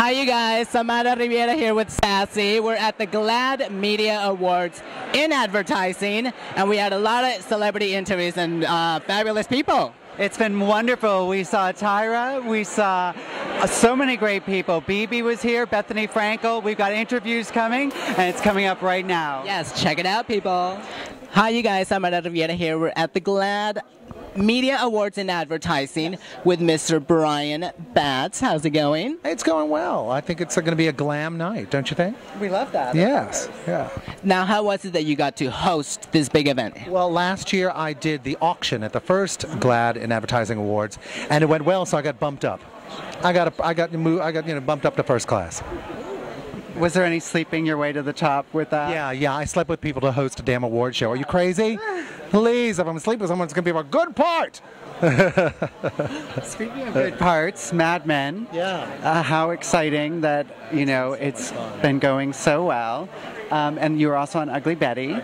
Hi you guys, Samara Riviera here with Sassy. We're at the GLAAD Media Awards in advertising, and we had a lot of celebrity interviews and fabulous people. It's been wonderful. We saw Tyra, we saw so many great people. BB was here, Bethenny Frankel. We've got interviews coming, and it's coming up right now. Yes, check it out, people. Hi you guys, Samara Riviera here. We're at the GLAAD Media Awards in advertising with Mr. Bryan Batt. How's it going? It's going well. I think it's going to be a glam night, don't you think? We love that. Yes. Yeah. Now, how was it that you got to host this big event? Well, last year I did the auction at the first GLAAD in Advertising Awards, and it went well, so I got bumped up. I got bumped up to first class. Was there any sleeping your way to the top with that? Yeah. I slept with people to host a damn award show. Are you crazy? Please, if I'm sleeping with someone, it's going to be a good part. Speaking of good parts, Mad Men. Yeah. How exciting that, it's been going so well. And you were also on Ugly Betty,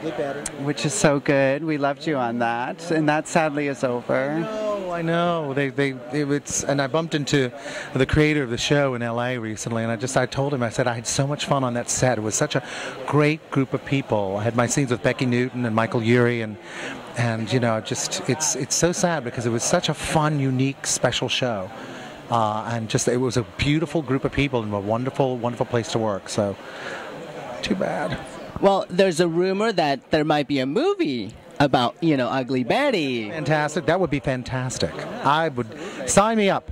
which is so good. We loved you on that, and that sadly is over. I know. And I bumped into the creator of the show in LA recently, and I told him, I said I had so much fun on that set. It was such a great group of people. I had my scenes with Becky Newton and Michael Urie, and it's so sad because it was such a fun, unique, special show. It was a beautiful group of people and a wonderful, wonderful place to work. So, too bad. Well, there's a rumor that there might be a movie about, Ugly Betty. Fantastic. That would be fantastic. I would sign me up.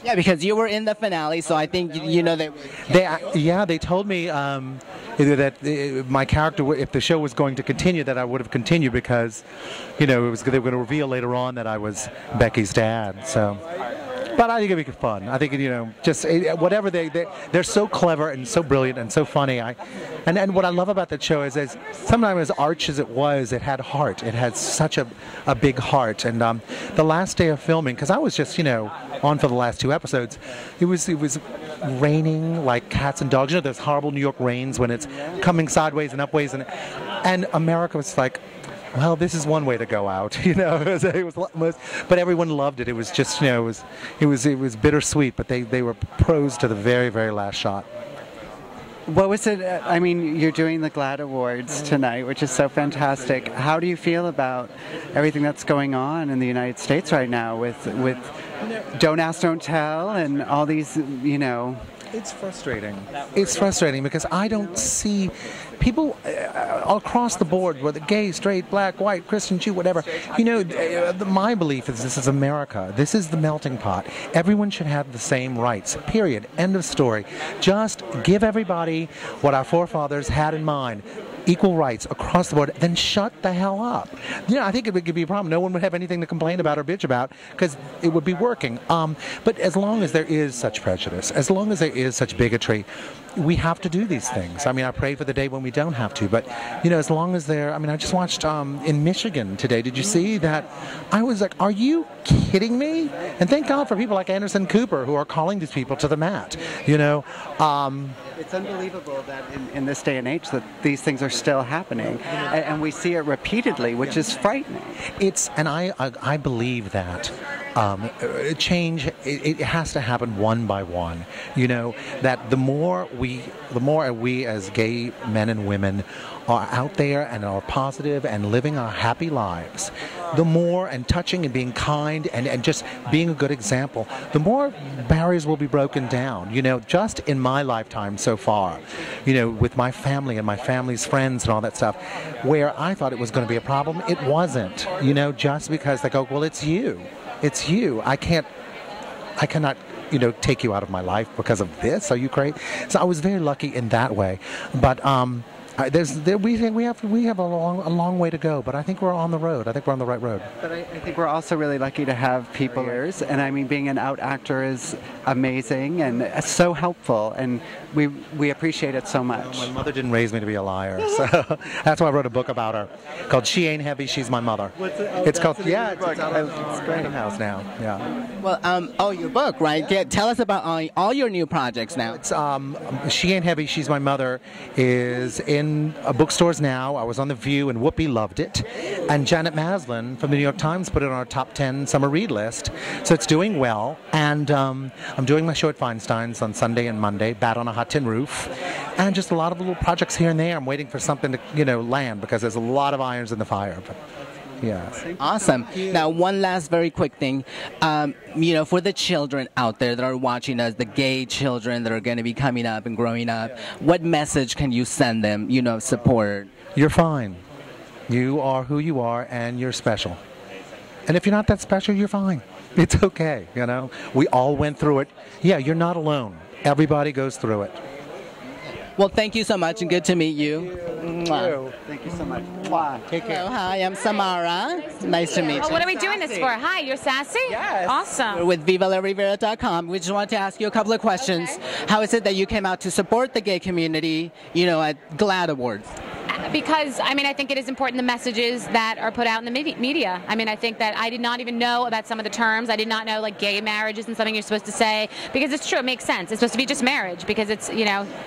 Yeah, because you were in the finale, so I think, they told me that my character, if the show was going to continue, that I would have continued because, they were going to reveal later on that I was Becky's dad. So. But I think it'd be fun. I think, whatever they're so clever and so brilliant and so funny. And what I love about that show is sometimes as arch as it was, it had heart. It had such a big heart. And the last day of filming, because I was just, on for the last 2 episodes, it was raining like cats and dogs. Those horrible New York rains when it's coming sideways and upways. And America was like, well, this is one way to go out, but everyone loved it. It was just, it was bittersweet, but they were pros to the very, very last shot. What was it? I mean, you're doing the GLAAD Awards tonight, which is so fantastic. How do you feel about everything that's going on in the United States right now with Don't Ask, Don't Tell and all these, It's frustrating. It's frustrating because I don't see people across the board, whether gay, straight, black, white, Christian, Jew, whatever. My belief is this is America. This is the melting pot. Everyone should have the same rights, period. End of story. Just give everybody what our forefathers had in mind. Equal rights across the board, then shut the hell up. I think it could be a problem. No one would have anything to complain about or bitch about because it would be working. But as long as there is such prejudice, as long as there is such bigotry, we have to do these things. I pray for the day when we don't have to. But, as long as I just watched in Michigan today. Did you see that? I was like, are you kidding me? And thank God for people like Anderson Cooper who are calling these people to the mat. It's unbelievable that in this day and age that these things are still happening, and we see it repeatedly, which is frightening. I believe that change it has to happen one by one. That the more we as gay men and women are out there and are positive and living our happy lives, the more, and touching and being kind and just being a good example, the more barriers will be broken down. Just in my lifetime so far, with my family and my family's friends and all that stuff, where I thought it was going to be a problem, it wasn't. Just because they go, well, it's you. I cannot take you out of my life because of this. Are you crazy? So I was very lucky in that way, but we have a long way to go, but I think we're on the road. I think we're on the right road. But I think we're also really lucky to have people here, and being an out actor is amazing and so helpful, and we appreciate it so much. My mother didn't raise me to be a liar, so that's why I wrote a book about her called "She Ain't Heavy, She's My Mother." It's called it's out of Random House now. Yeah. Well, your book, right? Tell us about all your new projects now. It's "She Ain't Heavy, She's My Mother" is in in bookstores now. I was on The View, and Whoopi loved it. And Janet Maslin from the New York Times put it on our top 10 summer read list. So it's doing well. And I'm doing my show at Feinstein's on Sunday and Monday, Bat on a Hot Tin Roof. And just a lot of little projects here and there. I'm waiting for something to, land, because there's a lot of irons in the fire. But, yeah. Awesome. Now, one last very quick thing. For the children out there that are watching us, the gay children that are going to be coming up and growing up, what message can you send them, support? You're fine. You are who you are, and you're special. And if you're not that special, you're fine. It's okay, We all went through it. Yeah, you're not alone. Everybody goes through it. Well, thank you so much, and good to meet you. Thank you so much. Take care. Hello, hi, I'm Samara. Nice to meet you. Oh, what are we doing this for? Hi, you're Sassy? Yes. Awesome. We're with VivaLaRiviera.com. We just wanted to ask you a couple of questions. Okay. How is it that you came out to support the gay community, at GLAAD Awards? Because, I think it is important, the messages that are put out in the media. I think that I did not even know about some of the terms. I did not know, gay marriage isn't something you're supposed to say. Because it's true, it makes sense. It's supposed to be just marriage, because it's,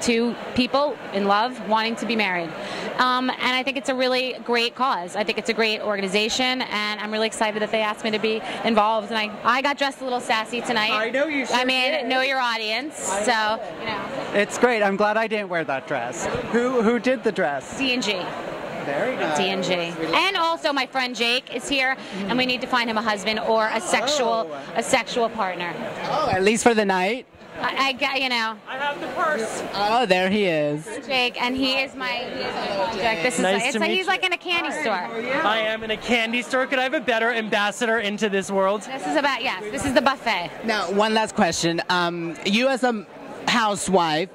two people in love wanting to be married. And I think it's a really great cause. I think it's a great organization, and I'm really excited that they asked me to be involved. And I got dressed a little sassy tonight. I know you should. Know your audience, so, It's great. I'm glad I didn't wear that dress. Who did the dress? D&G. Very nice. D&G. And also my friend Jake is here, and we need to find him a husband or a sexual partner. Oh, at least for the night? I have the purse. Oh, there he is. Jake, and he is my project. This is Nice to meet he's you. like in a candy store. I am in a candy store. Could I have a better ambassador into this world? This is the buffet. Now, one last question. You as a housewife,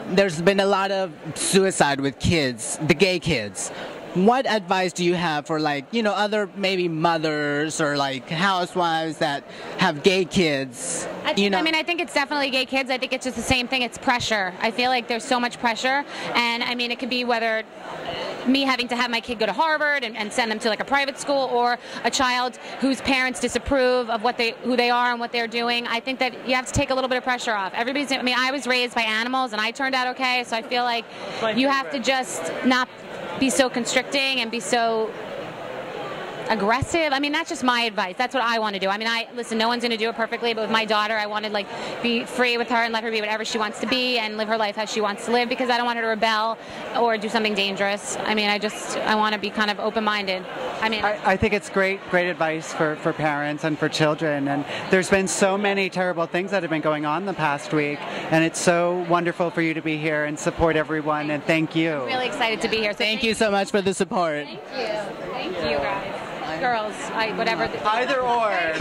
there's been a lot of suicide with kids, the gay kids. What advice do you have for other maybe mothers or housewives that have gay kids? I think it's definitely gay kids. I think it's just the same thing. It's pressure. I feel like there's so much pressure, and it could be whether me having to have my kid go to Harvard and send them to a private school, or a child whose parents disapprove of who they are and what they're doing. I think that you have to take a little bit of pressure off. I was raised by animals and I turned out okay, so I feel like you have to just not be so constricting and be so aggressive. That's just my advice. That's what I want to do. Listen, no one's going to do it perfectly, but with my daughter, I want to be free with her and let her be whatever she wants to be and live her life as she wants to live, because I don't want her to rebel or do something dangerous. I want to be kind of open-minded. I think it's great advice for parents and for children. And there's been so many terrible things that have been going on the past week, and it's so wonderful for you to be here and support everyone. And thank you. I'm really excited to be here. So thank you so much for the support. Thank you. Thank you, guys. Girls, whatever. Either or.